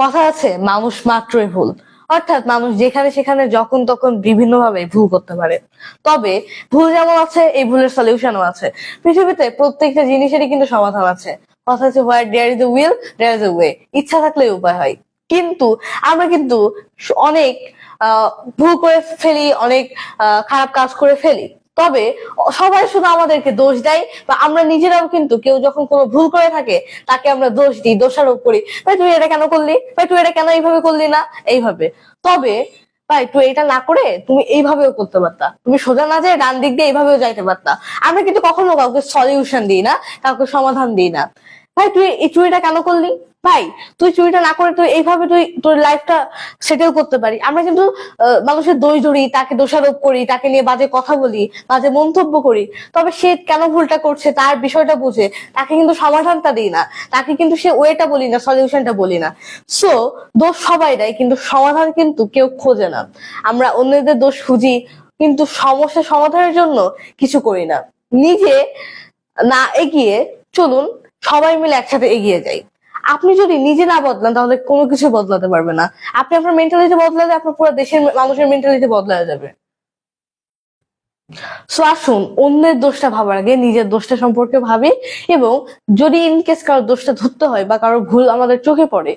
কথা আছে মানুষ মাত্রই ভুল, অর্থাৎ মানুষ যেখানে সেখানে যখন তখন বিভিন্ন ভাবে ভুল করতে পারে। তবে ভুল যেমন আছে, এই ভুলের সলিউশনও আছে। পৃথিবীতে প্রত্যেকটা জিনিসেরই কিন্তু সমাধান আছে। কথা হচ্ছে where there is a will there is a way. ইচ্ছা থাকলে উপায় হয়। কিন্তু আমরা কিন্তু অনেক ভুল করে ফেলি, অনেক খারাপ কাজ করে ফেলি। তবে সবাই শুধু আমাদেরকে দোষ দেয়, বা আমরা নিজেরাও কিন্তু কেউ যখন কোনো ভুল করে থাকে তাকে আমরা দোষ দিই, দোষারোপ করি, ভাই তুই এটা কেন করলি, ভাই তুই এটা কেন এইভাবে করলি না, এইভাবে। তবে ভাই তুই এটা না করে তুমি এইভাবেও করতে পারতা, তুমি সোজা না যেয়ে ডান দিক দিয়ে এইভাবেও যাইতে পারতা। আমরা কিন্তু কখনো কাউকে সলিউশন দিই না, কাউকে সমাধান দিই না। ভাই তুই এই চুরিটা কেন করলি, ভাই তুই চুরিটা না করে তুই এইভাবে তুই তোর লাইফটা সেটেল করতে পারি। আমরা কিন্তু মানুষের দোষ ধরি, তাকে দোষারোপ করি, তাকে নিয়ে বাজে কথা বলি, বাজে মন্তব্য করি। তবে সে কেন ভুলটা করছে তার বিষয়টা বুঝে তাকে কিন্তু সমাধানটা দিই না, তাকে কিন্তু সে ওয়েটা বলি না, সলিউশনটা বলি না। সো দোষ সবাই দেয়, কিন্তু সমাধান কিন্তু কেউ খোঁজে না। আমরা অন্যদের দোষ খুঁজি, কিন্তু সমস্যা সমাধানের জন্য কিছু করি না। নিজে না এগিয়ে চলুন, সবাই মিলে একসাথে এগিয়ে যাই। আপনি যদি নিজে না বদলান তাহলে কোনো কিছু বদলাতে পারবে না। আপনি আপনার মেন্টালিটি বদলালে আপনার পুরো দেশের মানুষের মেন্টালিটি বদলাতে যাবে। সো আসুন, অন্যের দোষটা ভাবার আগে নিজের দোষটা সম্পর্কে ভাবি, এবং যদি ইনকেস কারোর দোষটা ধরতে হয় বা কারোর ভুল আমাদের চোখে পড়ে